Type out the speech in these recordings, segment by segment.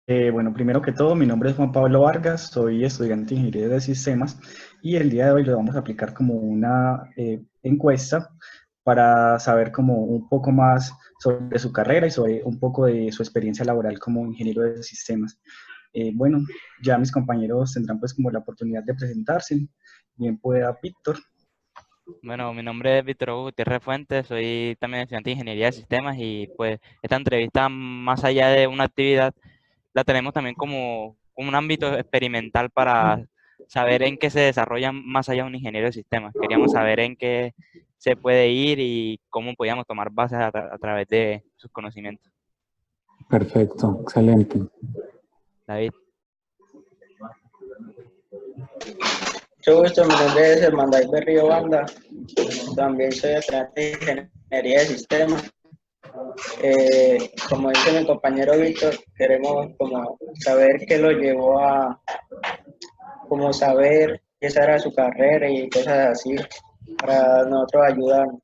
Bueno, primero que todo, mi nombre es Juan Pablo Vargas, soy estudiante de Ingeniería de Sistemas y el día de hoy le vamos a aplicar como una encuesta para saber como un poco más sobre su carrera y sobre un poco de su experiencia laboral como ingeniero de sistemas. Bueno, ya mis compañeros tendrán pues como la oportunidad de presentarse. Bien pueda Víctor. Bueno, mi nombre es Víctor Hugo Gutiérrez Fuentes, soy también estudiante de Ingeniería de Sistemas y pues esta entrevista, más allá de una actividad, la tenemos también como un ámbito experimental para saber en qué se desarrolla más allá de un ingeniero de sistemas. Queríamos saber en qué se puede ir y cómo podíamos tomar bases a través de sus conocimientos. Perfecto, excelente. David. Mucho gusto, mi nombre es Hermandad Berrío Banda, también soy estudiante de Ingeniería de Sistemas. Como dice mi compañero Víctor, queremos como saber qué lo llevó a como saber que esa era su carrera y cosas así, para nosotros ayudarnos.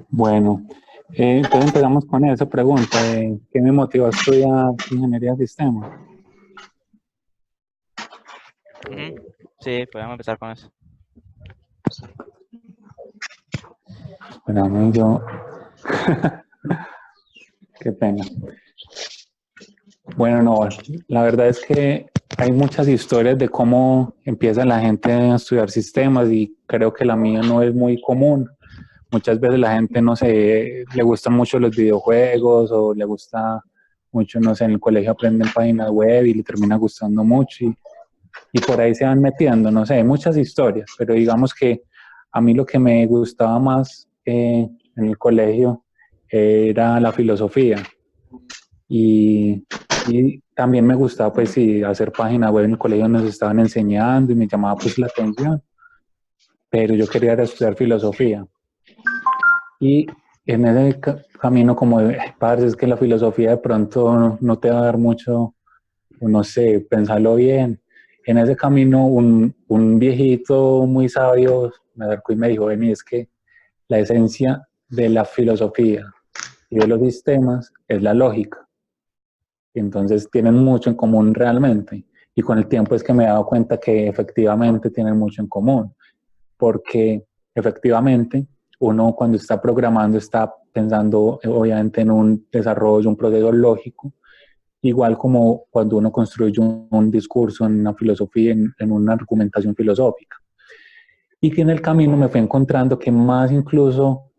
Bueno, entonces empezamos con esa pregunta de ¿qué me motivó a estudiar ingeniería de sistemas? Sí, podemos empezar con eso. Espérame, yo... Qué pena. Bueno, no, la verdad es que hay muchas historias de cómo empieza la gente a estudiar sistemas y creo que la mía no es muy común. Muchas veces la gente, no sé, le gustan mucho los videojuegos o le gusta mucho, no sé, en el colegio aprenden páginas web y le termina gustando mucho y por ahí se van metiendo, no sé, hay muchas historias, pero digamos que a mí lo que me gustaba más en el colegio era la filosofía y también me gustaba pues sí, hacer páginas web. En el colegio nos estaban enseñando y me llamaba pues la atención, pero yo quería era estudiar filosofía. Y en ese camino como de, parce, es que la filosofía de pronto no te va a dar mucho, no sé, pensarlo bien. En ese camino un viejito muy sabio me acercó y me dijo, vení, es que la esencia de la filosofía y de los sistemas es la lógica. Y entonces tienen mucho en común realmente. Y con el tiempo es que me he dado cuenta que efectivamente tienen mucho en común, porque efectivamente uno cuando está programando está pensando obviamente en un desarrollo, un proceso lógico, igual como cuando uno construye un discurso en una filosofía, en una argumentación filosófica. Y que en el camino me fui encontrando que más incluso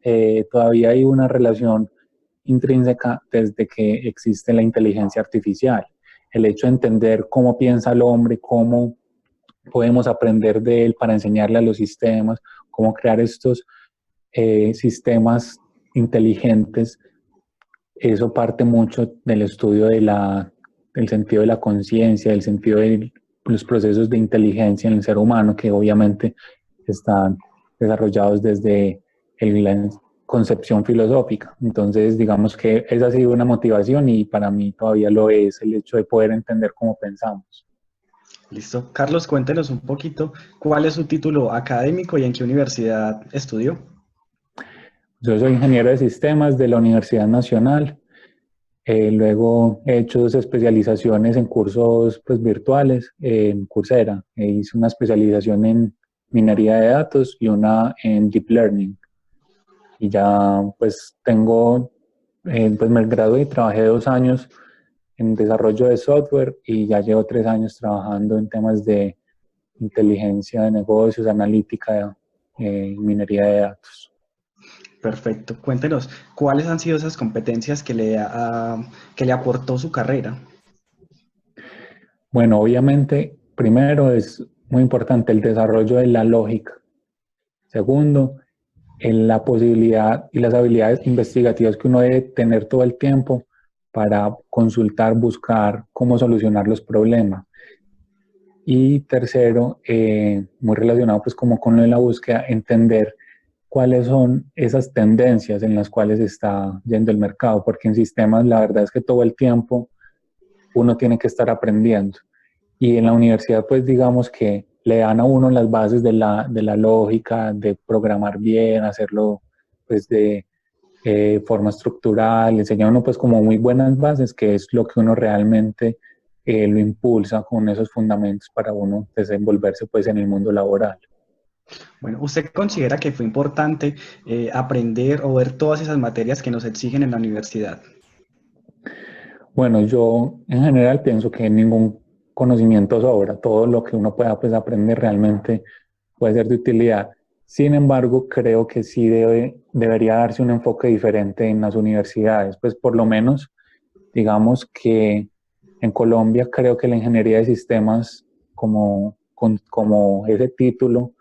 todavía hay una relación intrínseca desde que existe la inteligencia artificial. El hecho de entender cómo piensa el hombre, cómo podemos aprender de él para enseñarle a los sistemas, cómo crear estos sistemas inteligentes. Eso parte mucho del estudio del sentido de la conciencia, del sentido de los procesos de inteligencia en el ser humano, que obviamente están desarrollados desde la concepción filosófica. Entonces, digamos que esa ha sido una motivación y para mí todavía lo es el hecho de poder entender cómo pensamos. Listo. Carlos, cuéntenos un poquito cuál es su título académico y en qué universidad estudió. Yo soy ingeniero de sistemas de la Universidad Nacional. Luego he hecho 2 especializaciones en cursos pues, virtuales en Coursera. Hice una especialización en minería de datos y una en Deep Learning. Y ya pues pues me gradué y trabajé 2 años en desarrollo de software y ya llevo 3 años trabajando en temas de inteligencia de negocios, analítica, minería de datos. Perfecto. Cuéntenos, ¿cuáles han sido esas competencias que le aportó su carrera? Bueno, obviamente, primero es muy importante el desarrollo de la lógica. Segundo, en la posibilidad y las habilidades investigativas que uno debe tener todo el tiempo para consultar, buscar cómo solucionar los problemas. Y tercero, muy relacionado pues como con lo de la búsqueda, entender cuáles son esas tendencias en las cuales está yendo el mercado, porque en sistemas la verdad es que todo el tiempo uno tiene que estar aprendiendo. Y en la universidad pues digamos que le dan a uno las bases de la lógica, de programar bien, hacerlo pues forma estructural, le enseña a uno pues como muy buenas bases, que es lo que uno realmente lo impulsa con esos fundamentos para uno desenvolverse pues en el mundo laboral. Bueno, ¿usted considera que fue importante aprender o ver todas esas materias que nos exigen en la universidad? Bueno, yo en general pienso que ningún conocimiento sobra, todo lo que uno pueda pues aprender realmente puede ser de utilidad. Sin embargo, creo que sí debería darse un enfoque diferente en las universidades, pues por lo menos digamos que en Colombia creo que la ingeniería de sistemas como ese título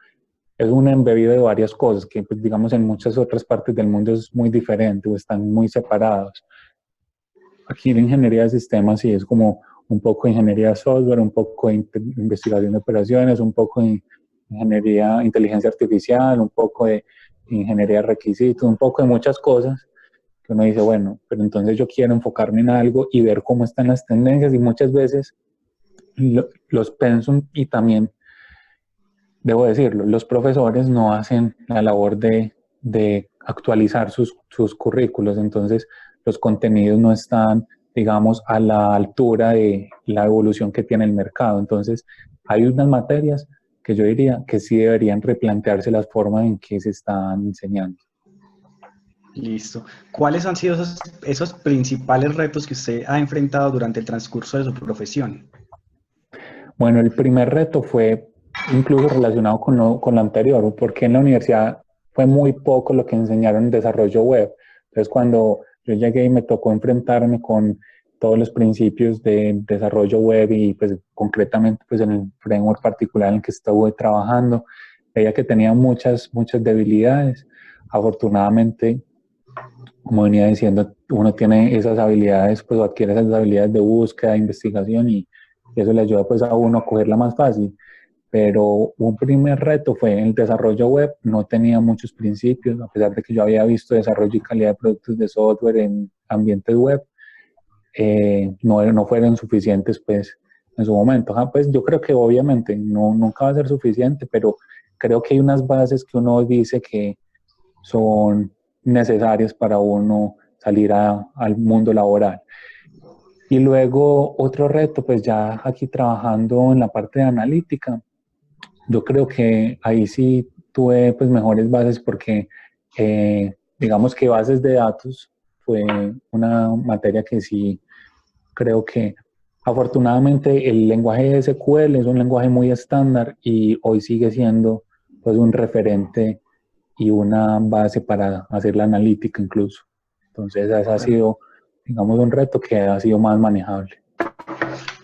es un embebido de varias cosas que pues, digamos en muchas otras partes del mundo es muy diferente o están muy separados. Aquí la ingeniería de sistemas sí es como un poco de ingeniería de software, un poco de investigación de operaciones, un poco de ingeniería, inteligencia artificial, un poco de ingeniería de requisitos, un poco de muchas cosas que uno dice, bueno, pero entonces yo quiero enfocarme en algo y ver cómo están las tendencias y muchas veces los pensum y también, debo decirlo, los profesores no hacen la labor de actualizar sus currículos, entonces los contenidos no están, digamos, a la altura de la evolución que tiene el mercado. Entonces, hay unas materias que yo diría que sí deberían replantearse las formas en que se están enseñando. Listo. ¿Cuáles han sido esos principales retos que usted ha enfrentado durante el transcurso de su profesión? Bueno, el primer reto fue incluso relacionado con lo anterior, porque en la universidad fue muy poco lo que enseñaron en desarrollo web. Entonces, cuando yo llegué y me tocó enfrentarme con todos los principios de desarrollo web y pues concretamente pues en el framework particular en el que estuve trabajando, veía que tenía muchas debilidades. Afortunadamente, como venía diciendo, uno tiene esas habilidades, pues adquiere esas habilidades de búsqueda, de investigación y eso le ayuda pues a uno a cogerla más fácil. Pero un primer reto fue en el desarrollo web, no tenía muchos principios, a pesar de que yo había visto desarrollo y calidad de productos de software en ambientes web, no fueron suficientes pues en su momento. Pues yo creo que obviamente nunca va a ser suficiente, pero creo que hay unas bases que uno dice que son necesarias para uno salir al mundo laboral. Y luego otro reto, pues ya aquí trabajando en la parte de analítica, yo creo que ahí sí tuve pues mejores bases porque digamos que bases de datos fue una materia que sí creo que afortunadamente el lenguaje de SQL es un lenguaje muy estándar y hoy sigue siendo pues un referente y una base para hacer la analítica incluso. Entonces ese ha sido, digamos, un reto que ha sido más manejable.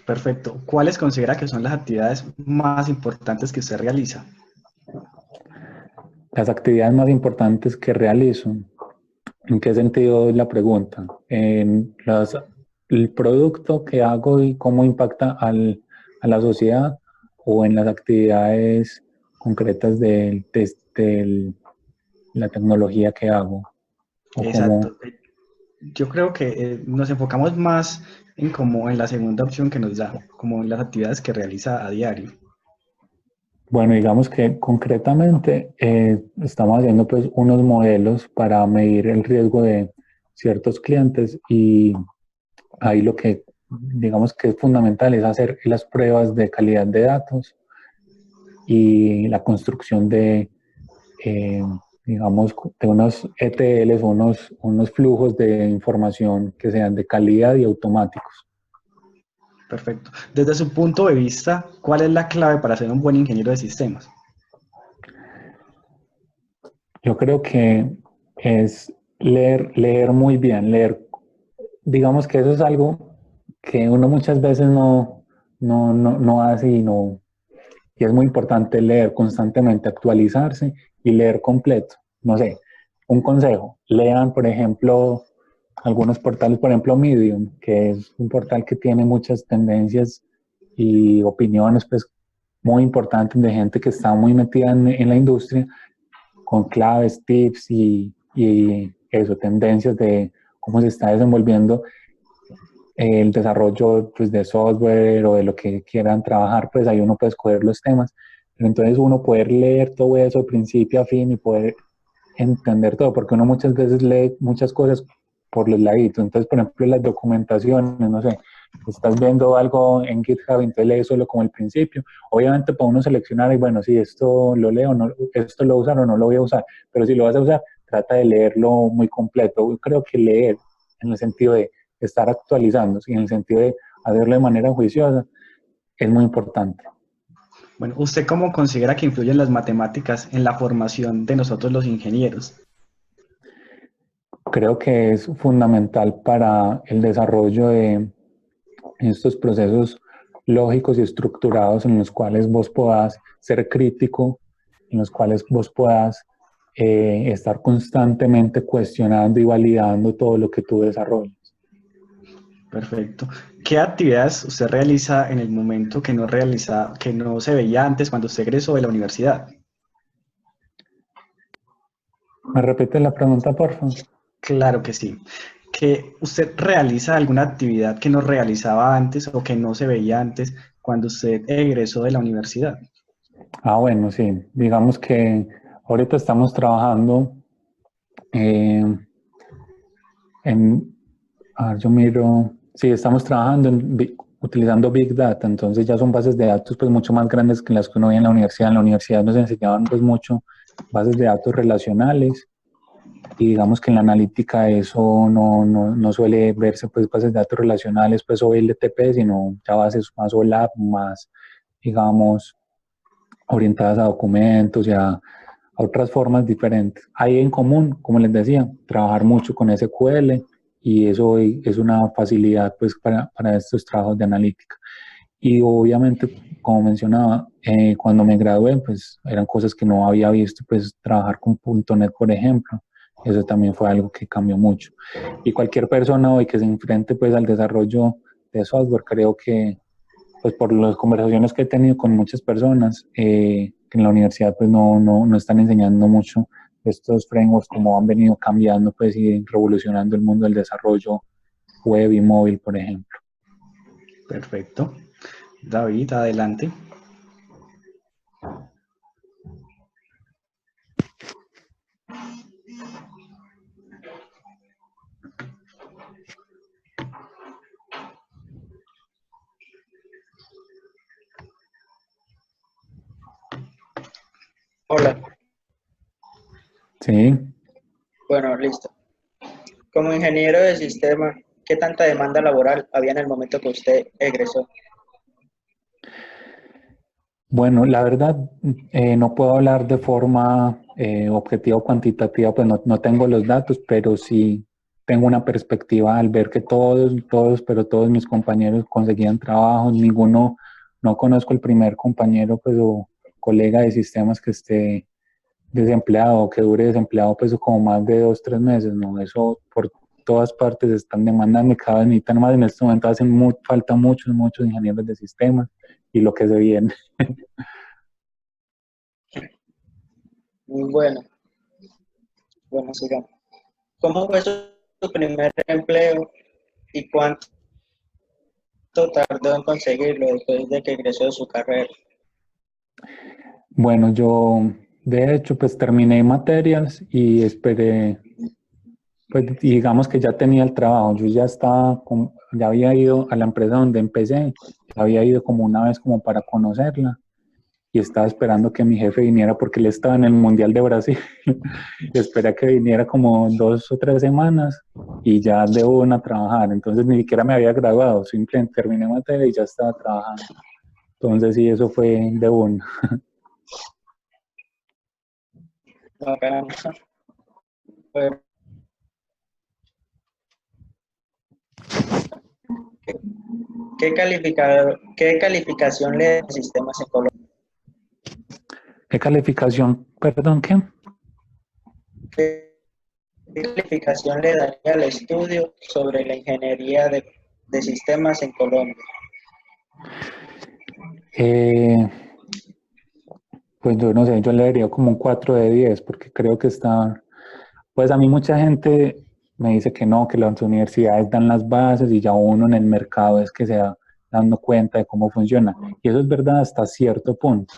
Perfecto. ¿Cuáles considera que son las actividades más importantes que usted realiza? Las actividades más importantes que realizo, ¿en qué sentido es la pregunta? El producto que hago y cómo impacta a la sociedad o en las actividades concretas de la tecnología que hago. O Exacto. Yo creo que nos enfocamos más en como en la segunda opción que nos da, como en las actividades que realiza a diario. Bueno, digamos que concretamente estamos haciendo pues unos modelos para medir el riesgo de ciertos clientes y ahí lo que digamos que es fundamental es hacer las pruebas de calidad de datos y la construcción eh, digamos, de unos ETLs, unos flujos de información que sean de calidad y automáticos. Perfecto. Desde su punto de vista, ¿cuál es la clave para ser un buen ingeniero de sistemas? Yo creo que es leer muy bien, digamos que eso es algo que uno muchas veces no hace y es muy importante leer constantemente, actualizarse y leer completo. No sé, un consejo, lean por ejemplo algunos portales, por ejemplo Medium, que es un portal que tiene muchas tendencias y opiniones pues muy importantes de gente que está muy metida en la industria con claves, tips y eso, tendencias de cómo se está desenvolviendo el desarrollo pues, de software o de lo que quieran trabajar, pues ahí uno puede escoger los temas. Pero entonces uno poder leer todo eso de principio a fin y poder entender todo, porque uno muchas veces lee muchas cosas por los laditos. Entonces, por ejemplo, las documentaciones, no sé, estás viendo algo en GitHub, entonces lees solo como el principio. Obviamente para uno seleccionar, y bueno, si esto lo leo, no, esto lo voy a usar o no lo voy a usar, pero si lo vas a usar, trata de leerlo muy completo. Yo creo que leer, en el sentido de estar actualizando, y en el sentido de hacerlo de manera juiciosa, es muy importante. Bueno, ¿usted cómo considera que influyen las matemáticas en la formación de nosotros los ingenieros? Creo que es fundamental para el desarrollo de estos procesos lógicos y estructurados en los cuales vos puedas ser crítico, en los cuales vos puedas estar constantemente cuestionando y validando todo lo que tú desarrollas. Perfecto. ¿Qué actividades usted realiza en el momento que no realiza, que no se veía antes cuando usted egresó de la universidad? ¿Me repites la pregunta, por favor? Claro que sí. ¿Que usted realiza alguna actividad que no realizaba antes o que no se veía antes cuando usted egresó de la universidad? Ah, bueno, sí. Digamos que ahorita estamos trabajando eh, en, a ver, yo miro, sí, estamos trabajando utilizando Big Data, entonces ya son bases de datos pues mucho más grandes que las que uno veía en la universidad. En la universidad nos enseñaban pues mucho bases de datos relacionales y digamos que en la analítica eso no suele verse pues bases de datos relacionales pues OLTP, sino ya bases más OLAP, más digamos orientadas a documentos y a otras formas diferentes. Hay en común, como les decía, trabajar mucho con SQL y eso es una facilidad pues para estos trabajos de analítica. Y obviamente, como mencionaba, cuando me gradué, pues eran cosas que no había visto, pues trabajar con .NET, por ejemplo, eso también fue algo que cambió mucho. Y cualquier persona hoy que se enfrente pues al desarrollo de software, creo que pues por las conversaciones que he tenido con muchas personas, que en la universidad pues no están enseñando mucho estos frameworks, como han venido cambiando pues y revolucionando el mundo del desarrollo web y móvil, por ejemplo. Perfecto. David, adelante. Hola, Sí, bueno, listo. Como ingeniero de sistema, ¿qué tanta demanda laboral había en el momento que usted egresó? bueno, la verdad no puedo hablar de forma objetiva o cuantitativa, pues no tengo los datos, pero sí tengo una perspectiva al ver que pero todos mis compañeros conseguían trabajo, ninguno, no conozco el primer compañero pues o colega de sistemas que esté desempleado o que dure desempleado pues como más de 2, 3 meses, no, eso por todas partes están demandando y cada vez necesitan más. En este momento hacen falta muchos ingenieros de sistemas y lo que se viene. Muy bueno. Bueno, sigamos. ¿Cómo fue su primer empleo y cuánto tardó en conseguirlo después de que egresó de su carrera? Bueno, yo de hecho pues terminé materias y esperé, pues digamos que ya tenía el trabajo, yo ya estaba, ya había ido a la empresa donde empecé, ya había ido como una vez como para conocerla y estaba esperando que mi jefe viniera porque él estaba en el Mundial de Brasil. Y esperé a que viniera como 2 o 3 semanas y ya de una a trabajar. Entonces ni siquiera me había graduado, simplemente terminé materia y ya estaba trabajando. Entonces sí, eso fue de una. Bacán. Bueno, ¿qué calificación le da sistemas en Colombia? ¿Qué calificación? Perdón, ¿qué? ¿Qué calificación le daría al estudio sobre la ingeniería de sistemas en Colombia? Eh, pues yo no sé, yo le daría como un 4 de 10 porque creo que está, pues a mí mucha gente me dice que no, que las universidades dan las bases y ya uno en el mercado es que se va dando cuenta de cómo funciona. Y eso es verdad hasta cierto punto.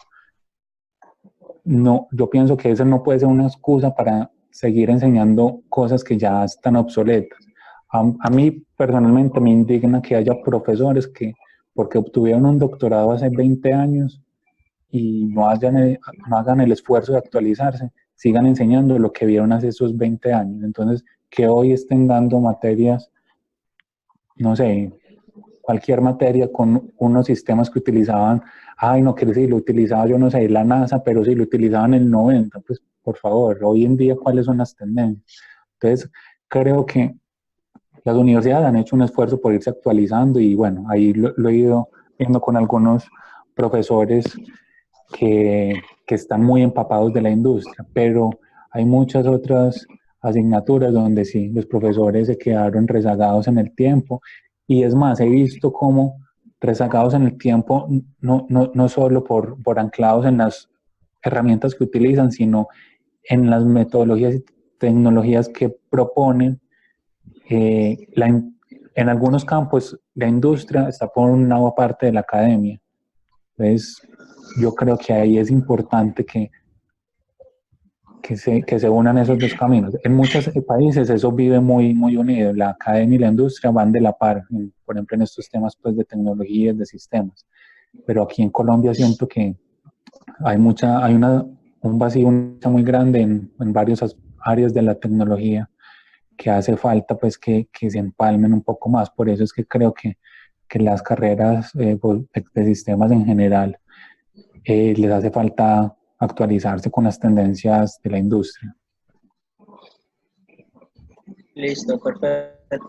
No, yo pienso que eso no puede ser una excusa para seguir enseñando cosas que ya están obsoletas. A mí personalmente me indigna que haya profesores que, porque obtuvieron un doctorado hace 20 años y no hagan el esfuerzo de actualizarse, sigan enseñando lo que vieron hace esos 20 años. Entonces, que hoy estén dando materias, no sé, cualquier materia con unos sistemas que utilizaban, ay, no, que si lo utilizaba yo no sé, la NASA, pero si lo utilizaban en el 90, pues por favor, hoy en día, ¿cuáles son las tendencias? Entonces, creo que las universidades han hecho un esfuerzo por irse actualizando y bueno, ahí lo he ido viendo con algunos profesores que están muy empapados de la industria, pero hay muchas otras asignaturas donde sí, los profesores se quedaron rezagados en el tiempo y es más, he visto como rezagados en el tiempo no solo por anclados en las herramientas que utilizan, sino en las metodologías y tecnologías que proponen. En algunos campos la industria está por una parte de la academia. Entonces, yo creo que ahí es importante que se unan esos dos caminos. En muchos países eso vive muy unido. La academia y la industria van de la par, por ejemplo, en estos temas pues, de tecnologías, de sistemas. Pero aquí en Colombia siento que un vacío muy grande en varias áreas de la tecnología que hace falta pues que se empalmen un poco más. Por eso es que creo que las carreras de sistemas en general les hace falta actualizarse con las tendencias de la industria. Listo, perfecto.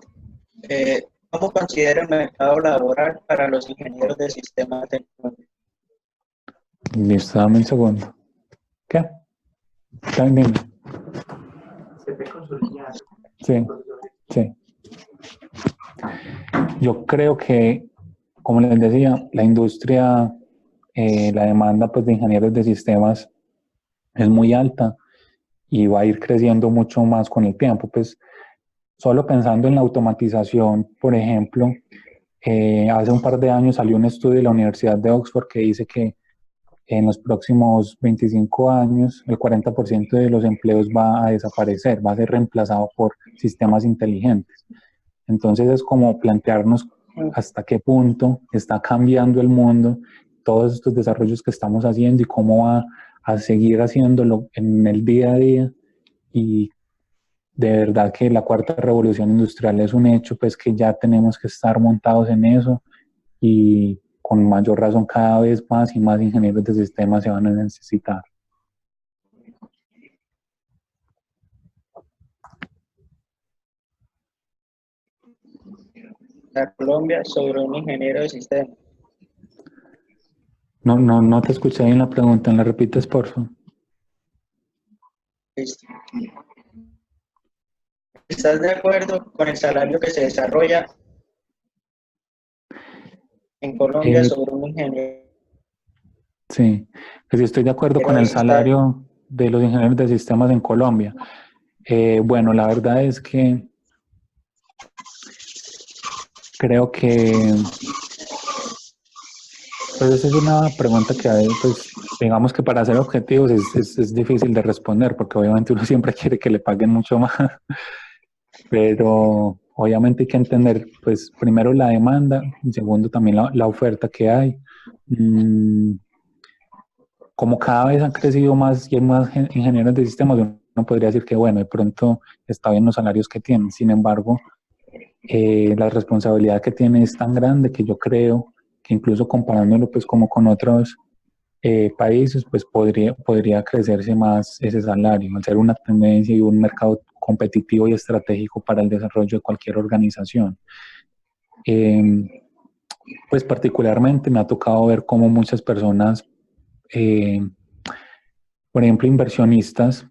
¿Cómo considera el mercado laboral para los ingenieros de sistemas tecnológicos? Listo, dame un segundo. ¿Qué? Dime. Sí, sí. Yo creo que, como les decía, la industria, la demanda pues, de ingenieros de sistemas es muy alta y va a ir creciendo mucho más con el tiempo. Pues solo pensando en la automatización, por ejemplo, hace un par de años salió un estudio de la Universidad de Oxford que dice que en los próximos 25 años el 40% de los empleos va a desaparecer, va a ser reemplazado por sistemas inteligentes. Entonces es como plantearnos hasta qué punto está cambiando el mundo, todos estos desarrollos que estamos haciendo y cómo va a seguir haciéndolo en el día a día. Y de verdad que la cuarta revolución industrial es un hecho, pues que ya tenemos que estar montados en eso y con mayor razón cada vez más y más ingenieros de sistemas se van a necesitar. La Colombia sobre un ingeniero de sistemas. No te escuché bien la pregunta, ¿la repites, por favor? Listo. ¿Estás de acuerdo con el salario que se desarrolla en Colombia sobre un ingeniero? Sí, pues estoy de acuerdo con el salario de los ingenieros de sistemas en Colombia. Bueno, la verdad es que creo que pues esa es una pregunta que pues, digamos que para ser objetivos es difícil de responder porque obviamente uno siempre quiere que le paguen mucho más, pero obviamente hay que entender pues primero la demanda y segundo también la oferta que hay. Como cada vez han crecido más y hay más ingenieros de sistemas, uno podría decir que bueno, de pronto está bien los salarios que tienen, sin embargo, la responsabilidad que tiene es tan grande que yo creo que incluso comparándolo pues como con otros países, pues podría crecerse más ese salario, al ser una tendencia y un mercado competitivo y estratégico para el desarrollo de cualquier organización. Pues particularmente me ha tocado ver cómo muchas personas, por ejemplo, inversionistas,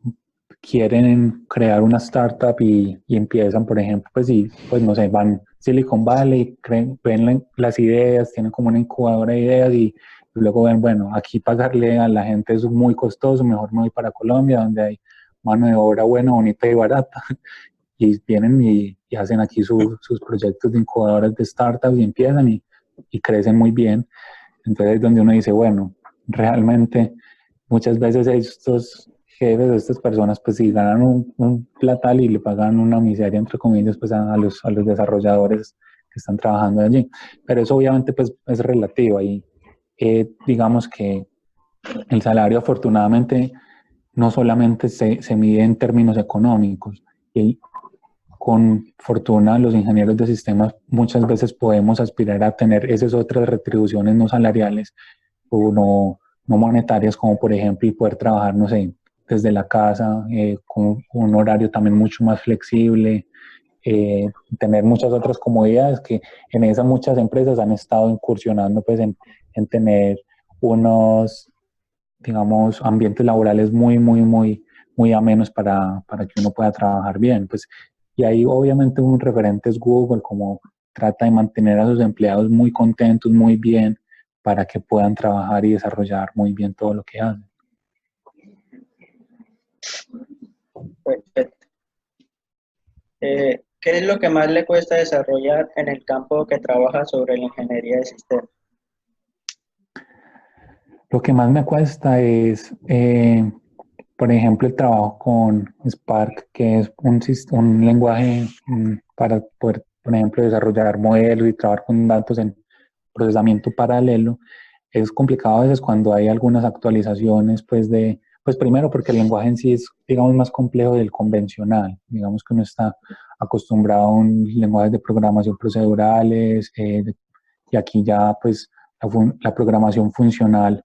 quieren crear una startup y empiezan, por ejemplo, pues no sé, van Silicon Valley, ven las ideas, tienen como una incubadora de ideas y luego ven, bueno, aquí pagarle a la gente es muy costoso, mejor me voy para Colombia, donde hay mano de obra buena, bonita y barata, y vienen y hacen aquí sus proyectos de incubadoras de startups y empiezan y crecen muy bien. Entonces es donde uno dice, bueno, realmente muchas veces estos jefes de estas personas pues sí ganan un platal y le pagan una miseria entre comillas pues a los desarrolladores que están trabajando allí. Pero eso obviamente pues es relativo y digamos que el salario afortunadamente no solamente se mide en términos económicos y con fortuna los ingenieros de sistemas muchas veces podemos aspirar a tener esas otras retribuciones no salariales o no monetarias, como por ejemplo el poder trabajar, no sé, desde la casa, con un horario también mucho más flexible, tener muchas otras comodidades que en esas muchas empresas han estado incursionando pues en tener unos, digamos, ambientes laborales muy amenos para que uno pueda trabajar bien. Pues, y ahí obviamente un referente es Google, como trata de mantener a sus empleados muy contentos, muy bien, para que puedan trabajar y desarrollar muy bien todo lo que hacen. Perfecto. ¿Qué es lo que más le cuesta desarrollar en el campo que trabaja sobre la ingeniería de sistemas? Lo que más me cuesta es, por ejemplo, el trabajo con Spark, que es un lenguaje para poder, por ejemplo, desarrollar modelos y trabajar con datos en procesamiento paralelo. Es complicado a veces cuando hay algunas actualizaciones, pues primero porque el lenguaje en sí es, digamos, más complejo del convencional. Digamos que uno está acostumbrado a un lenguaje de programación procedurales, y aquí ya, pues, la programación funcional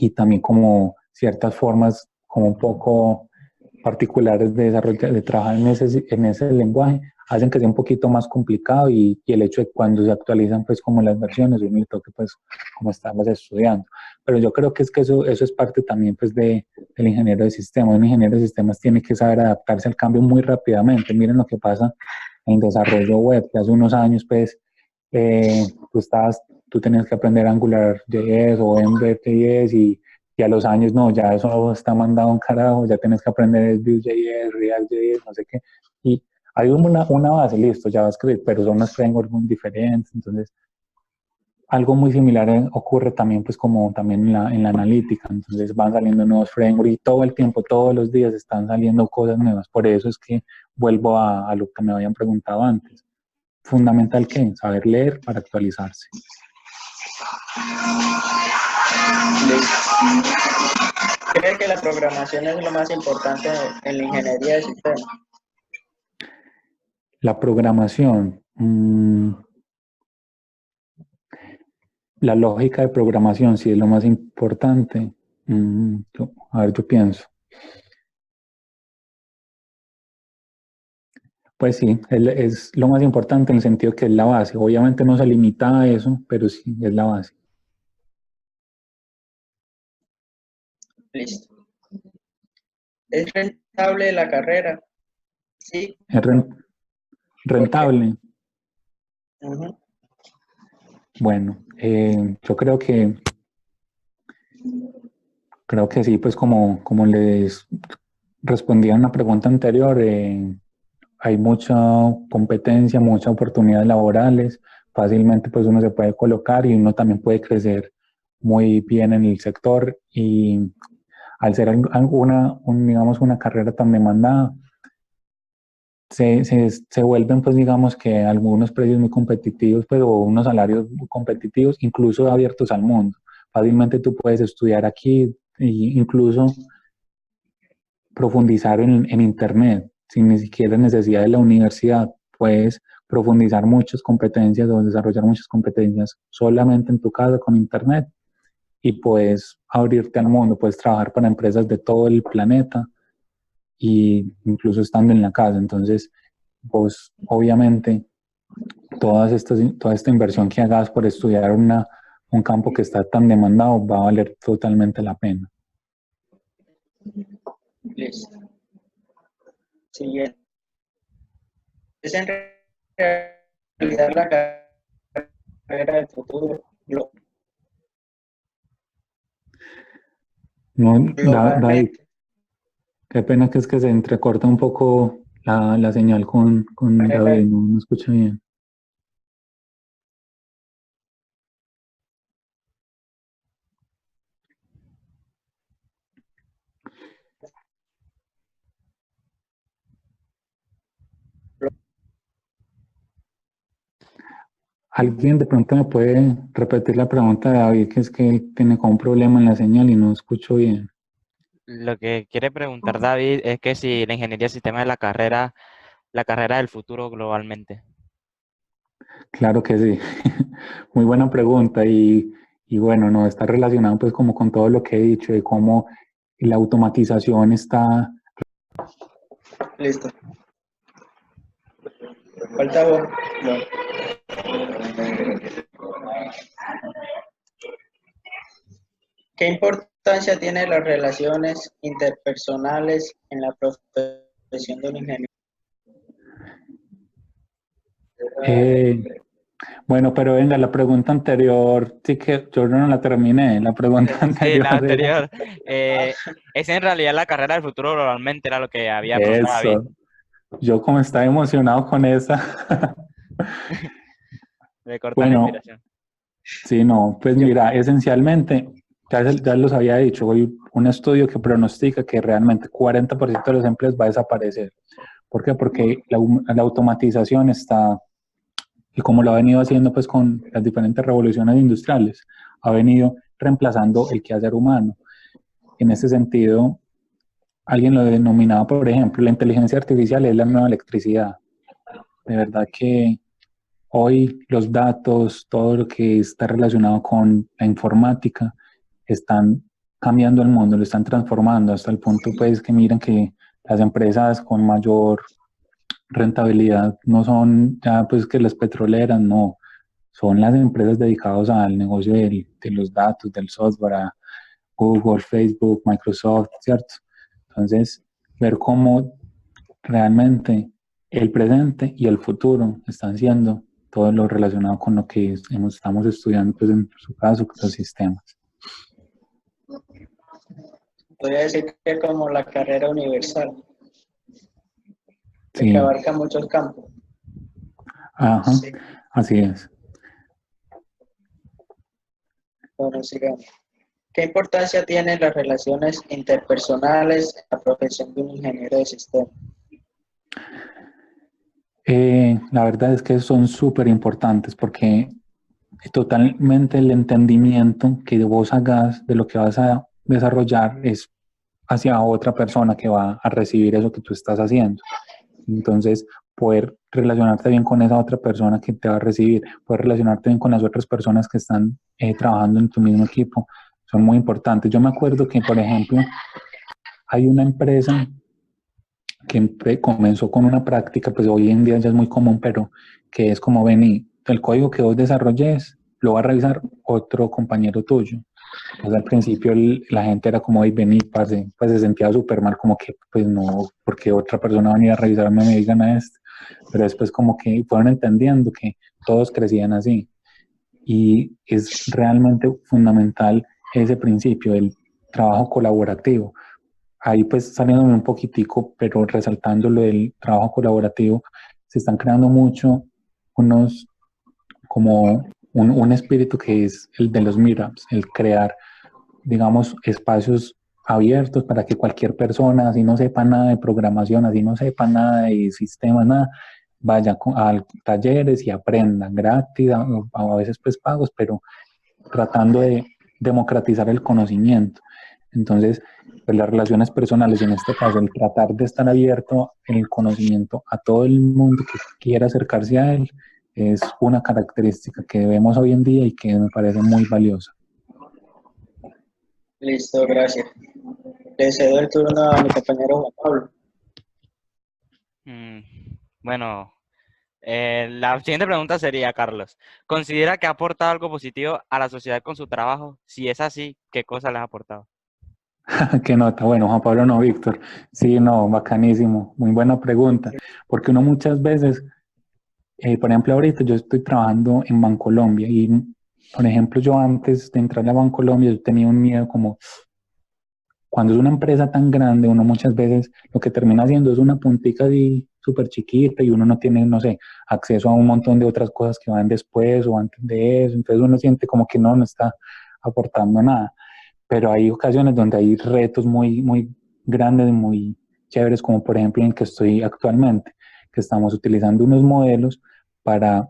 y también como ciertas formas como un poco particulares de desarrollo, de trabajar en ese lenguaje, hacen que sea un poquito más complicado y el hecho de cuando se actualizan pues como las versiones, uno le toque pues como estamos estudiando. Pero yo creo que es que eso es parte también pues del ingeniero de sistemas. Un ingeniero de sistemas tiene que saber adaptarse al cambio muy rápidamente. Miren lo que pasa en el desarrollo web, que hace unos años pues tú tenías que aprender AngularJS o Ember.js y a los años no, ya eso está mandado un carajo, ya tienes que aprender Vue.js, React.js, no sé qué. Y hay una base, listo, JavaScript, pero son unos frameworks muy diferentes. Entonces, algo muy similar ocurre también, pues como también en la analítica. Entonces van saliendo nuevos frameworks y todo el tiempo, todos los días están saliendo cosas nuevas. Por eso es que vuelvo a lo que me habían preguntado antes. Fundamental que saber leer para actualizarse. ¿Cree que la programación es lo más importante en la ingeniería de sistemas? La programación, la lógica de programación sí es lo más importante. Yo pienso. Pues sí, es lo más importante en el sentido que es la base. Obviamente no se limita a eso, pero sí es la base. Listo. ¿Es rentable la carrera? Sí. Es rentable. Uh-huh. Bueno, yo creo que sí, pues como les respondí a una pregunta anterior, hay mucha competencia, muchas oportunidades laborales, fácilmente pues uno se puede colocar y uno también puede crecer muy bien en el sector y al ser digamos, una carrera tan demandada, se vuelven pues digamos que algunos precios muy competitivos pues, o unos salarios muy competitivos, incluso abiertos al mundo. Fácilmente tú puedes estudiar aquí e incluso profundizar en Internet, sin ni siquiera necesidad de la universidad. Puedes profundizar muchas competencias o desarrollar muchas competencias solamente en tu casa con Internet y puedes abrirte al mundo, puedes trabajar para empresas de todo el planeta y incluso estando en la casa. Entonces, vos obviamente toda esta inversión que hagas por estudiar un campo que está tan demandado va a valer totalmente la pena. Listo. Siguiente. ¿Es en realidad la carrera del futuro No, David, globalmente? qué pena que es que se entrecorta un poco la señal con David, no escucho bien. ¿Alguien de pronto me puede repetir la pregunta de David, que es que él tiene como un problema en la señal y no escucho bien? Lo que quiere preguntar David es que si la ingeniería de sistemas es la carrera del futuro globalmente. Claro que sí. Muy buena pregunta y bueno, no, está relacionado pues como con todo lo que he dicho de cómo la automatización está. Listo. Falta vos. No. ¿Qué importancia tienen las relaciones interpersonales en la profesión de un ingeniero? Eh, bueno, pero venga, la pregunta anterior, sí que yo no la terminé. La pregunta Sí, la anterior era anterior. Es en realidad la carrera del futuro globalmente, era lo que había preguntado David. eso. Yo como estaba emocionado con esa. Le cortan la Bueno, inspiración. sí, no, pues Yo, mira, esencialmente, ya los había dicho, hay un estudio que pronostica que realmente 40% de los empleos va a desaparecer. ¿Por qué? Porque la automatización está, y como lo ha venido haciendo pues con las diferentes revoluciones industriales, ha venido reemplazando el quehacer humano. En ese sentido, alguien lo denominaba, por ejemplo, la inteligencia artificial es la nueva electricidad. De verdad que hoy los datos, todo lo que está relacionado con la informática, están cambiando el mundo, lo están transformando hasta el punto pues que miren que las empresas con mayor rentabilidad no son ya pues que las petroleras, no, son las empresas dedicadas al negocio de los datos, del software, a Google, Facebook, Microsoft, ¿cierto? Entonces, ver cómo realmente el presente y el futuro están siendo todo lo relacionado con lo que estamos estudiando, pues en su caso, los sistemas. podría decir que es como la carrera universal, que Sí, abarca muchos campos. ajá, Sí, así es. bueno, sigamos. ¿Qué importancia tienen las relaciones interpersonales en la profesión de un ingeniero de sistemas? La verdad es que son súper importantes porque totalmente el entendimiento que vos hagas de lo que vas a desarrollar es hacia otra persona que va a recibir eso que tú estás haciendo. Entonces, poder relacionarte bien con esa otra persona que te va a recibir, poder relacionarte bien con las otras personas que están trabajando en tu mismo equipo, son muy importantes. Yo me acuerdo que, por ejemplo, hay una empresa que comenzó con una práctica, pues hoy en día ya es muy común, pero que es como, vení, el código que vos desarrolles lo va a revisar otro compañero tuyo. Pues al principio la gente era como, vení, parce, pues se sentía súper mal, como que, pues no, porque otra persona va a venir a revisarme y me digan a esto. Pero después como que fueron entendiendo que todos crecían así. Y es realmente fundamental ese principio, el trabajo colaborativo. Ahí pues saliéndome un poquitico, pero resaltando lo del trabajo colaborativo, se están creando mucho unos, como un espíritu que es el de los meetups, el crear, digamos, espacios abiertos para que cualquier persona, así no sepa nada de programación, así no sepa nada de sistemas, nada, vaya a talleres y aprendan gratis, a veces pues pagos, pero tratando de democratizar el conocimiento. Entonces, pues las relaciones personales y en este caso el tratar de estar abierto en el conocimiento a todo el mundo que quiera acercarse a él es una característica que vemos hoy en día y que me parece muy valiosa. Listo, gracias. Le cedo el turno a mi compañero Juan Pablo. Mm, Bueno, la siguiente pregunta sería, Carlos, ¿considera que ha aportado algo positivo a la sociedad con su trabajo? Si es así, ¿qué cosa les ha aportado? Qué nota, bueno, Juan Pablo no, Víctor. Sí, no, bacanísimo, muy buena pregunta, porque uno muchas veces, por ejemplo, ahorita yo estoy trabajando en Bancolombia y, por ejemplo, yo antes de entrar a Bancolombia yo tenía un miedo como cuando es una empresa tan grande, uno muchas veces lo que termina haciendo es una puntica así súper chiquita y uno no tiene, no sé, acceso a un montón de otras cosas que van después o antes de eso, entonces uno siente como que no está aportando nada, pero hay ocasiones donde hay retos muy, muy grandes, muy chéveres, como por ejemplo en el que estoy actualmente, que estamos utilizando unos modelos para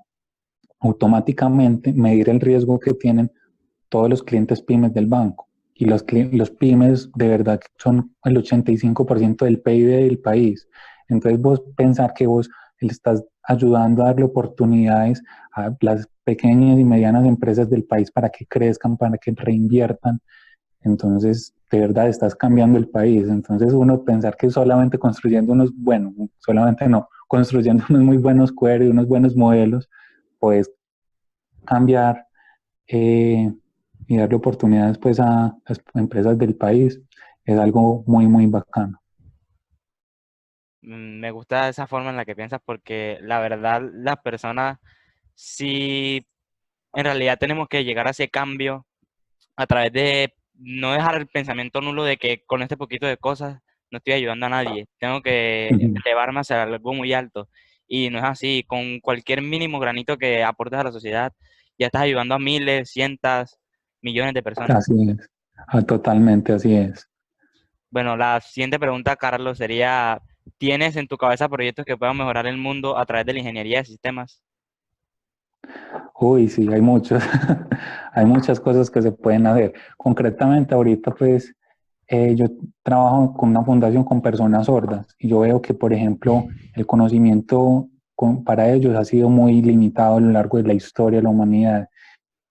automáticamente medir el riesgo que tienen todos los clientes pymes del banco. Y los pymes de verdad son el 85% del PIB del país. Entonces vos pensar que vos le estás ayudando a darle oportunidades a las pequeñas y medianas empresas del país para que crezcan, para que reinviertan. Entonces, de verdad, estás cambiando el país. Entonces, uno pensar que solamente construyendo unos, bueno, solamente no, construyendo unos muy buenos queries, unos buenos modelos, puedes cambiar y darle oportunidades pues a las empresas del país, es algo muy, muy bacano. Me gusta esa forma en la que piensas porque la verdad las personas sí en realidad tenemos que llegar a ese cambio a través de no dejar el pensamiento nulo de que con este poquito de cosas no estoy ayudando a nadie. Tengo que elevarme hacia algo muy alto. Y no es así. Con cualquier mínimo granito que aportes a la sociedad, ya estás ayudando a miles, cientos, millones de personas. Así es, totalmente así es. Bueno, la siguiente pregunta, Carlos, sería, ¿tienes en tu cabeza proyectos que puedan mejorar el mundo a través de la ingeniería de sistemas? Uy, sí, hay muchos, hay muchas cosas que se pueden hacer. Concretamente ahorita pues yo trabajo con una fundación con personas sordas y yo veo que, por ejemplo, el conocimiento para ellos ha sido muy limitado a lo largo de la historia de la humanidad.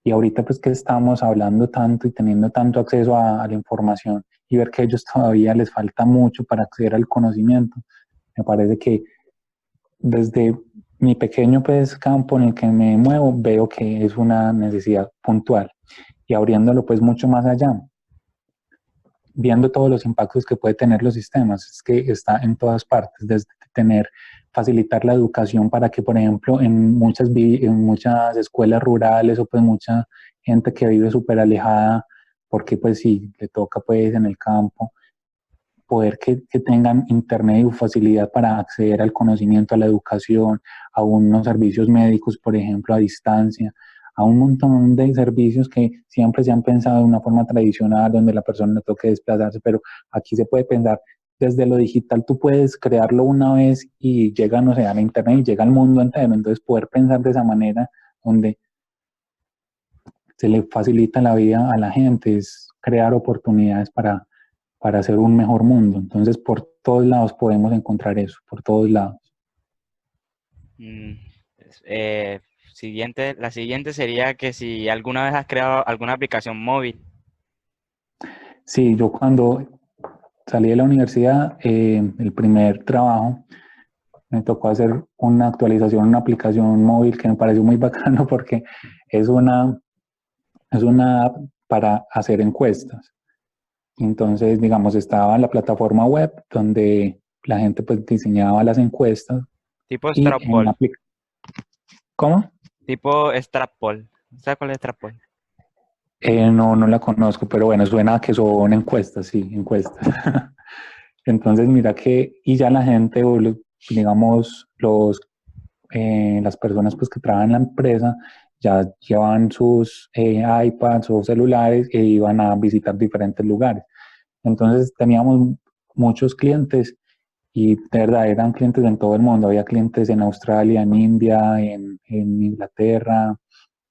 Y ahorita pues que estamos hablando tanto y teniendo tanto acceso a la información y ver que a ellos todavía les falta mucho para acceder al conocimiento, me parece que desde mi pequeño pues, campo en el que me muevo, veo que es una necesidad puntual y abriéndolo pues mucho más allá, viendo todos los impactos que puede tener los sistemas, es que está en todas partes, desde facilitar la educación para que, por ejemplo, en muchas escuelas rurales o pues mucha gente que vive súper alejada, porque pues sí, le toca pues en el campo, poder que tengan internet y facilidad para acceder al conocimiento, a la educación, a unos servicios médicos, por ejemplo, a distancia, a un montón de servicios que siempre se han pensado de una forma tradicional, donde la persona le toque desplazarse, pero aquí se puede pensar desde lo digital, tú puedes crearlo una vez y llega, no sé, a la internet y llega al mundo entero, entonces poder pensar de esa manera, donde se le facilita la vida a la gente, es crear oportunidades para hacer un mejor mundo. Entonces, por todos lados podemos encontrar eso, por todos lados. Mm, la siguiente sería que si alguna vez has creado alguna aplicación móvil. Sí, yo cuando salí de la universidad, el primer trabajo, me tocó hacer una actualización, una aplicación móvil que me pareció muy bacano porque es una app para hacer encuestas. Entonces, digamos, estaba la plataforma web donde la gente pues diseñaba las encuestas Tipo y en la Stratpol. ¿Cómo? Tipo Stratpol. ¿Sabes cuál es Stratpol? No, no la conozco, pero bueno, suena a que son encuestas, sí, encuestas. Entonces, mira que, y ya la gente, digamos, las personas pues, que trabajan en la empresa, ya llevan sus iPads o celulares e iban a visitar diferentes lugares. Entonces, teníamos muchos clientes y de verdad eran clientes en todo el mundo. Había clientes en Australia, en India, en Inglaterra,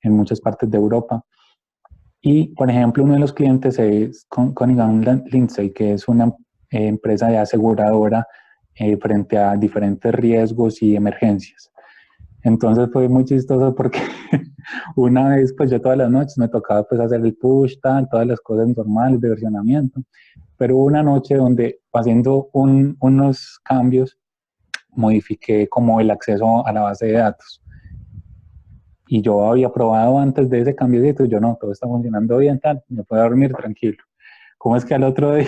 en muchas partes de Europa. Y, por ejemplo, uno de los clientes es Cunningham Lindsay, que es una empresa de aseguradora frente a diferentes riesgos y emergencias. Entonces fue muy chistoso porque una vez, pues yo todas las noches me tocaba pues hacer el push, todas las cosas normales de versionamiento, pero hubo una noche donde haciendo unos cambios modifiqué como el acceso a la base de datos. Y yo había probado antes de ese cambio y yo no, todo está funcionando bien, me puedo dormir tranquilo. ¿Cómo es que al otro día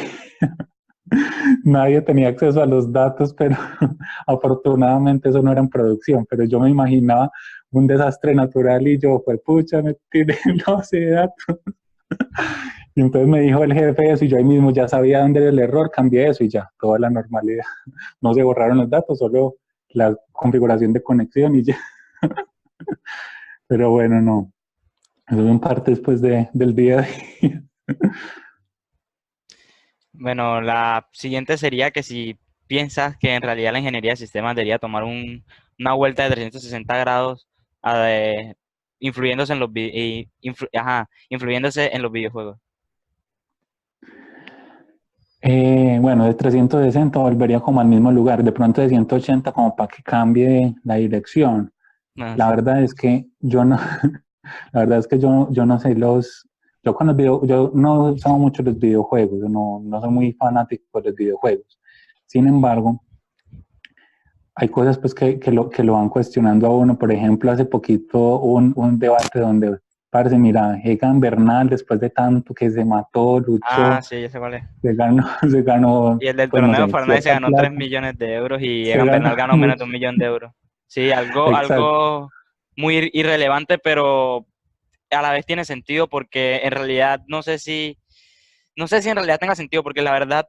nadie tenía acceso a los datos, pero afortunadamente eso no era en producción, pero yo me imaginaba un desastre natural y yo, pues pucha, me tiré la base de datos. Y entonces me dijo el jefe eso y yo ahí mismo ya sabía dónde era el error, cambié eso y ya, toda la normalidad. No se borraron los datos, solo la configuración de conexión y ya. Pero bueno, no. Eso es en parte después del día a día. Bueno, la siguiente sería que si piensas que en realidad la ingeniería de sistemas debería tomar una vuelta de 360 grados a influyéndose en influyéndose en los videojuegos. Bueno, de 360 volvería como al mismo lugar, de pronto de 180 como para que cambie la dirección. No, La sí. verdad es que yo no, la verdad es que yo no sé yo con yo no usaba mucho los videojuegos, yo no soy muy fanático de los videojuegos. Sin embargo, hay cosas pues que lo van cuestionando a uno. Por ejemplo, hace poquito un debate donde, parce, mira, Egan Bernal, después de tanto que se mató, Ah, luchó, sí, ya sé cuál es. se ganó, Y el del pues no torneo sé, Fortnite se cierta ganó 3 plata, millones de euros y se Egan ganó Bernal ganó menos de mucho, 1 millón de euros. Sí, exacto. algo muy irrelevante, pero a la vez tiene sentido porque en realidad no sé si en realidad tenga sentido, porque la verdad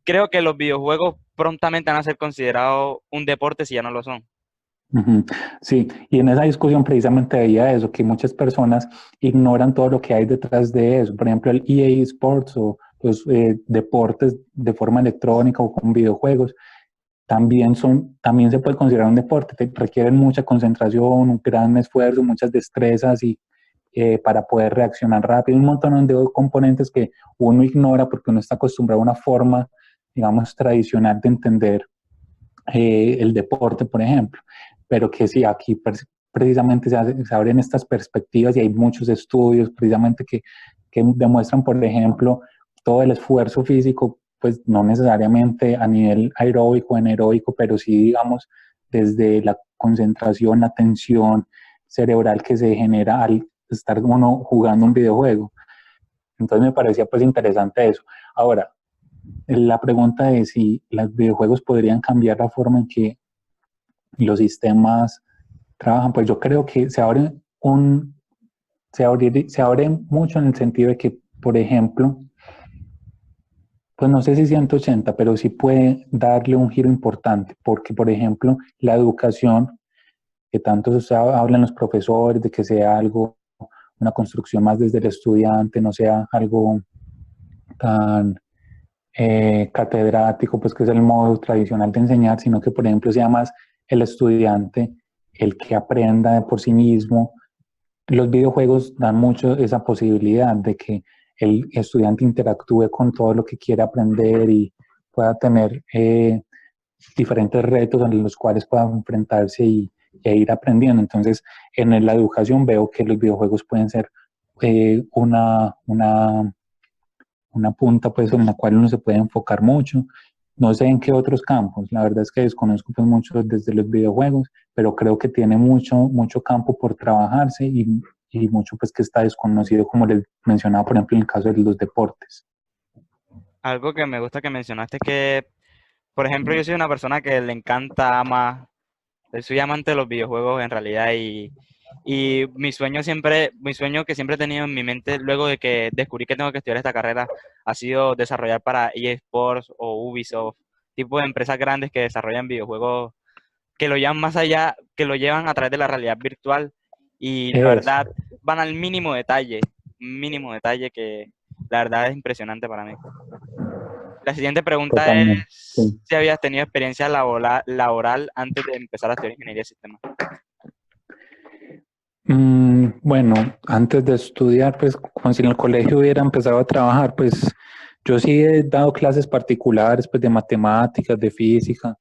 creo que los videojuegos prontamente van a ser considerados un deporte si ya no lo son. Ujú. Sí, y en esa discusión precisamente veía eso, que muchas personas ignoran todo lo que hay detrás de eso. Por ejemplo, el EA Sports o los deportes de forma electrónica o con videojuegos también se puede considerar un deporte, requieren mucha concentración, un gran esfuerzo, muchas destrezas y para poder reaccionar rápido, un montón de componentes que uno ignora porque uno está acostumbrado a una forma, digamos, tradicional de entender el deporte, por ejemplo, pero que sí, aquí precisamente se abren estas perspectivas y hay muchos estudios precisamente que demuestran, por ejemplo, todo el esfuerzo físico, pues no necesariamente a nivel aeróbico, anaeróbico, pero sí, digamos, desde la concentración, la tensión cerebral que se genera al estar uno jugando un videojuego. Entonces me parecía pues interesante eso. Ahora, la pregunta es si los videojuegos podrían cambiar la forma en que los sistemas trabajan. Pues yo creo que se abre mucho en el sentido de que, por ejemplo, pues no sé si 180, pero sí puede darle un giro importante, porque, por ejemplo, la educación, que tanto hablan los profesores de que sea algo, una construcción más desde el estudiante, no sea algo tan catedrático, pues que es el modo tradicional de enseñar, sino que, por ejemplo, sea más el estudiante el que aprenda de por sí mismo. Los videojuegos dan mucho esa posibilidad de que el estudiante interactúe con todo lo que quiere aprender y pueda tener diferentes retos en los cuales pueda enfrentarse e ir aprendiendo. Entonces, en la educación veo que los videojuegos pueden ser una punta pues en la cual uno se puede enfocar mucho. No sé en qué otros campos, la verdad es que desconozco pues mucho desde los videojuegos, pero creo que tiene mucho campo por trabajarse y mucho pues que está desconocido, como les mencionaba, por ejemplo, en el caso de los deportes. Algo que me gusta que mencionaste es que, por ejemplo, yo soy una persona que le encanta, soy amante de los videojuegos en realidad y mi sueño que siempre he tenido en mi mente luego de que descubrí que tengo que estudiar esta carrera ha sido desarrollar para EA Sports o Ubisoft, tipo de empresas grandes que desarrollan videojuegos que lo llevan más allá, que lo llevan a través de la realidad virtual y la Eso, verdad van al mínimo detalle que la verdad es impresionante para mí. La siguiente pregunta totalmente. es Sí. si habías tenido experiencia laboral antes de empezar a estudiar ingeniería de sistemas. Bueno, antes de estudiar, pues como si en el colegio hubiera empezado a trabajar, pues yo sí he dado clases particulares, pues de matemáticas, de física,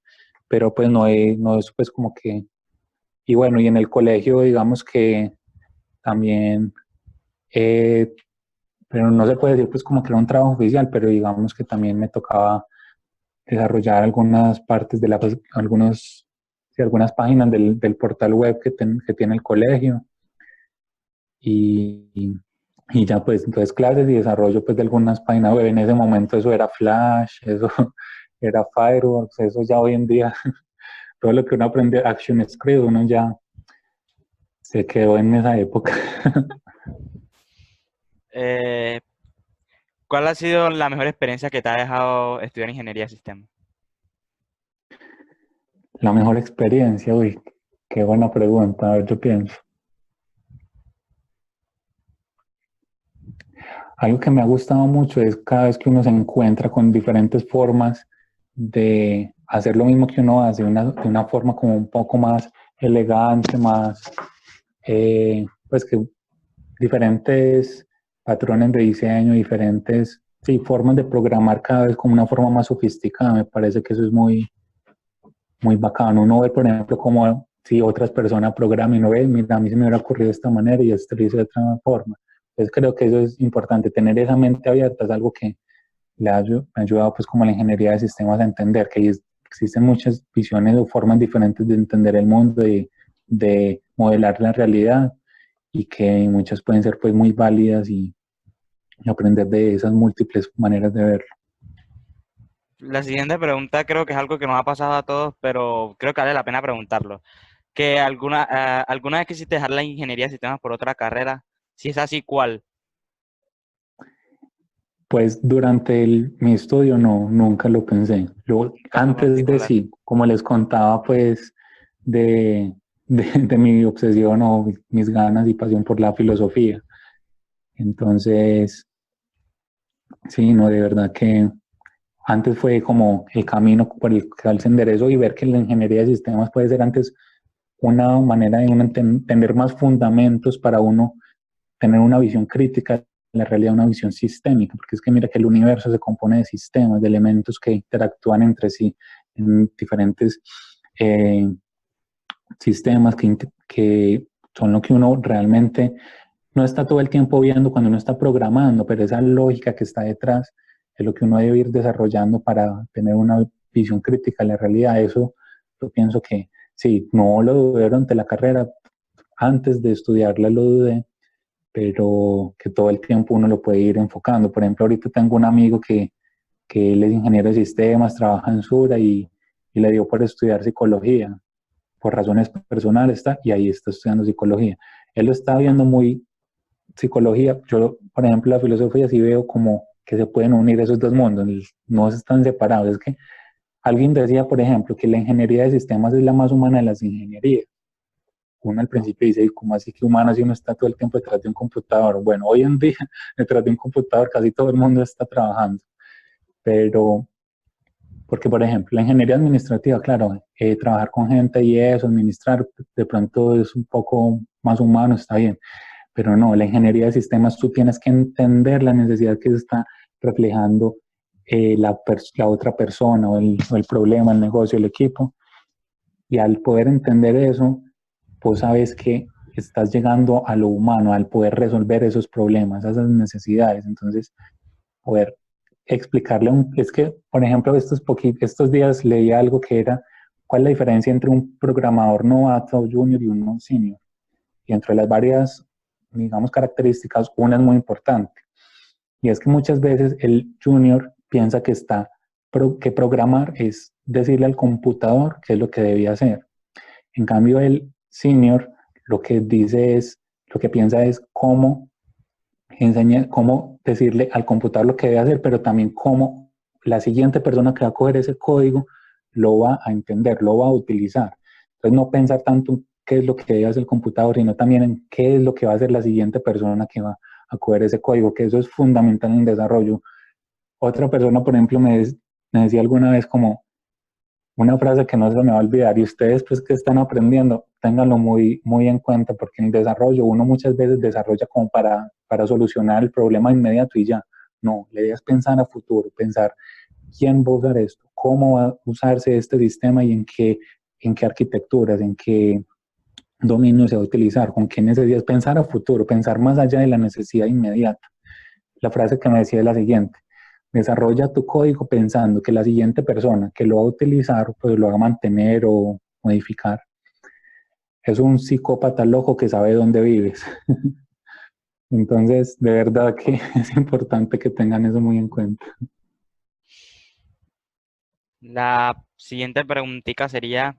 pero pues no es pues como que, y bueno, y en el colegio digamos que también, eh, pero no se puede decir pues como que era un trabajo oficial, pero digamos que también me tocaba desarrollar algunas partes de algunas páginas del portal web que tiene el colegio y, y ya pues entonces clases y desarrollo pues de algunas páginas web. En ese momento eso era Flash, eso era Fireworks, eso ya hoy en día, todo lo que uno aprende ActionScript, uno ya se quedó en esa época. Eh, ¿Cuál ha sido la mejor experiencia que te ha dejado estudiar ingeniería de sistemas? La mejor experiencia, uy, qué buena pregunta, a ver, yo pienso. Algo que me ha gustado mucho es cada vez que uno se encuentra con diferentes formas de hacer lo mismo que uno hace, de una forma como un poco más elegante, más pues que diferentes patrones de diseño, diferentes sí, formas de programar cada vez como una forma más sofisticada. Me parece que eso es muy, muy bacano. Uno ve, por ejemplo, como si otras personas programan y no ve, mira, a mí se me hubiera ocurrido de esta manera y esto lo hice de otra forma. Entonces creo que eso es importante, tener esa mente abierta es algo que me ha ayudado pues como la ingeniería de sistemas a entender que existen muchas visiones o formas diferentes de entender el mundo, de modelar la realidad y que muchas pueden ser pues muy válidas y aprender de esas múltiples maneras de verlo. La siguiente pregunta creo que es algo que nos ha pasado a todos, pero creo que vale la pena preguntarlo. Que alguna vez quisiste dejar la ingeniería de sistemas por otra carrera, si es así, ¿cuál? Pues durante mi estudio no, nunca lo pensé. Antes de sí, como les contaba, pues de mi obsesión o mis ganas y pasión por la filosofía. Entonces, sí, no, de verdad que antes fue como el camino por el que al enderezo y ver que la ingeniería de sistemas puede ser antes una manera de uno entender más fundamentos para uno tener una visión crítica en la realidad, una visión sistémica, porque es que mira que el universo se compone de sistemas, de elementos que interactúan entre sí en diferentes sistemas que son lo que uno realmente no está todo el tiempo viendo cuando uno está programando, pero esa lógica que está detrás es lo que uno debe ir desarrollando para tener una visión crítica de la realidad. Eso yo pienso que sí, no lo dudé durante la carrera, antes de estudiarla lo dudé, pero que todo el tiempo uno lo puede ir enfocando. Por ejemplo, ahorita tengo un amigo que él es ingeniero de sistemas, trabaja en Sura y le dio por estudiar psicología, por razones personales, y ahí está estudiando psicología. Él lo está viendo muy psicología. Yo, por ejemplo, la filosofía sí veo como que se pueden unir esos dos mundos, no están separados. Es que alguien decía, por ejemplo, que la ingeniería de sistemas es la más humana de las ingenierías. Uno al principio dice, ¿cómo así que humano si uno está todo el tiempo detrás de un computador? Bueno, hoy en día detrás de un computador casi todo el mundo está trabajando, pero porque, por ejemplo, la ingeniería administrativa, claro, trabajar con gente y eso, administrar, de pronto es un poco más humano, está bien, pero no, la ingeniería de sistemas tú tienes que entender la necesidad que se está reflejando la otra persona o el problema, el negocio, el equipo, y al poder entender eso, vos sabes que estás llegando a lo humano, al poder resolver esos problemas, esas necesidades. Entonces, poder explicarle, es que, por ejemplo, estos días leí algo que era, ¿cuál es la diferencia entre un programador novato, junior y uno senior? Y entre las varias, digamos, características, una es muy importante. Y es que muchas veces el junior piensa que programar es decirle al computador qué es lo que debía hacer. En cambio, el senior lo que piensa es cómo cómo decirle al computador lo que debe hacer, pero también cómo la siguiente persona que va a coger ese código lo va a entender, lo va a utilizar. Entonces, no pensar tanto en qué es lo que debe hacer el computador, sino también en qué es lo que va a hacer la siguiente persona que va a coger ese código, que eso es fundamental en el desarrollo. Otra persona, por ejemplo, me decía alguna vez como, una frase que no se me va a olvidar, y ustedes pues que están aprendiendo, ténganlo muy, muy en cuenta, porque en el desarrollo uno muchas veces desarrolla como para solucionar el problema inmediato y ya. No, la idea es pensar a futuro, pensar quién va a usar esto, cómo va a usarse este sistema y en qué arquitecturas, en qué dominio se va a utilizar, con qué necesidades, pensar a futuro, pensar más allá de la necesidad inmediata. La frase que me decía es la siguiente: desarrolla tu código pensando que la siguiente persona que lo va a utilizar, pues lo va a mantener o modificar. Es un psicópata loco que sabe dónde vives. Entonces, de verdad que es importante que tengan eso muy en cuenta. La siguiente preguntita sería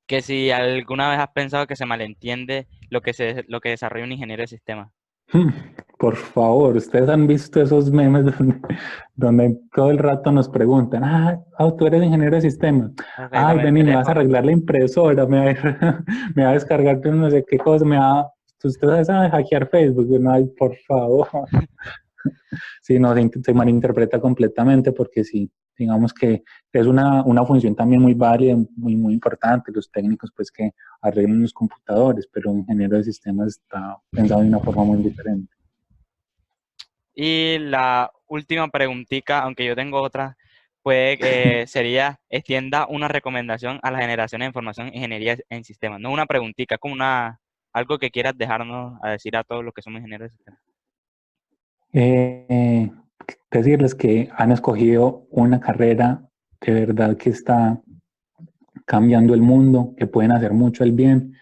que si alguna vez has pensado que se malentiende lo que desarrolla un ingeniero de sistemas. Por favor, ustedes han visto esos memes donde todo el rato nos preguntan, tú eres ingeniero de sistemas, ay, ven y me vas a arreglar la impresora, me va a descargar no sé qué cosa, ustedes saben hackear Facebook, no, ay, por favor. Sí, no, se malinterpreta completamente porque sí, digamos que es una función también muy válida, muy importante, los técnicos pues que arreglan los computadores, pero un ingeniero de sistemas está pensado de una forma muy diferente. Y la última preguntita, aunque yo tengo otra, pues sería, extienda una recomendación a las generaciones de información e ingeniería en sistemas. No una preguntita, como algo que quieras dejarnos a decir a todos los que somos ingenieros de sistemas. Decirles que han escogido una carrera de verdad que está cambiando el mundo, que pueden hacer mucho el bien.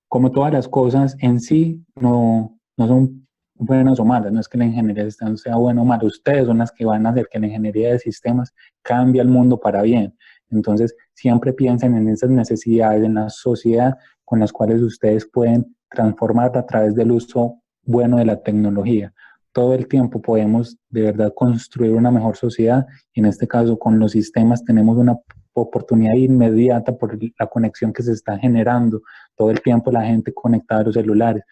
Como todas las cosas en sí, no son buenas o malas, no es que la ingeniería de sistemas sea buena o mala, ustedes son las que van a hacer que la ingeniería de sistemas cambie el mundo para bien. Entonces, siempre piensen en esas necesidades en la sociedad con las cuales ustedes pueden transformar a través del uso bueno de la tecnología. Todo el tiempo podemos de verdad construir una mejor sociedad y en este caso con los sistemas tenemos una oportunidad inmediata por la conexión que se está generando. Todo el tiempo la gente conectada a los celulares,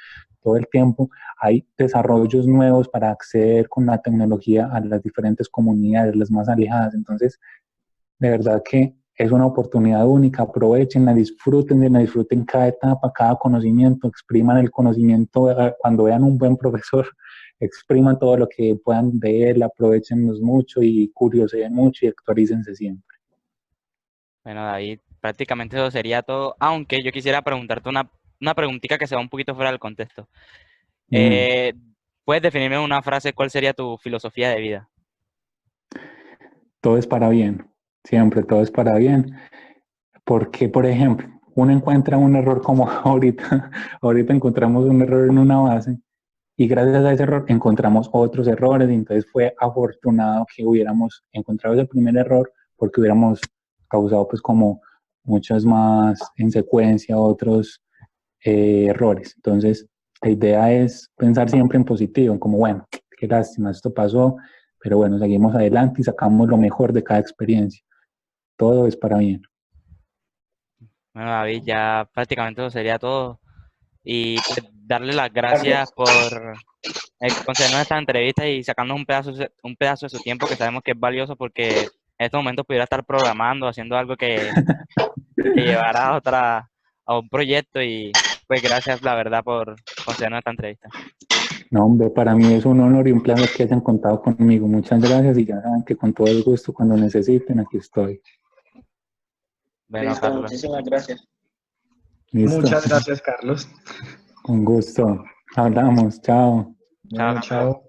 todo el tiempo hay desarrollos nuevos para acceder con la tecnología a las diferentes comunidades, las más alejadas. Entonces, de verdad que es una oportunidad única, aprovechenla, disfruten cada etapa, cada conocimiento, expriman el conocimiento, cuando vean un buen profesor, expriman todo lo que puedan de él, aprovechenlos mucho y curiosen mucho y actualícense siempre. Bueno, David, prácticamente eso sería todo, aunque yo quisiera preguntarte una preguntita que se va un poquito fuera del contexto. ¿Puedes definirme en una frase cuál sería tu filosofía de vida? Todo es para bien, siempre todo es para bien. Porque, por ejemplo, uno encuentra un error como ahorita encontramos un error en una base y gracias a ese error encontramos otros errores y entonces fue afortunado que hubiéramos encontrado ese primer error porque hubiéramos causado pues como muchos más en secuencia otros errores. Entonces, la idea es pensar siempre en positivo, en como, bueno, qué lástima, esto pasó, pero bueno, seguimos adelante y sacamos lo mejor de cada experiencia. Todo es para bien. Bueno, David, ya prácticamente eso sería todo. Y pues, darle las gracias Gracias. por concedernos esta entrevista y sacarnos un pedazo de su tiempo que sabemos que es valioso porque en estos momentos pudiera estar programando, haciendo algo que llevará a un proyecto y pues gracias, la verdad, por concedernos esta entrevista. No, hombre, para mí es un honor y un placer que hayan contado conmigo. Muchas gracias y ya saben que con todo el gusto, cuando necesiten, aquí estoy. Bueno, Listo, Carlos. muchísimas gracias. Listo, Muchas gracias, Carlos. con gusto. Hablamos, chao. Bueno, Chao. chao.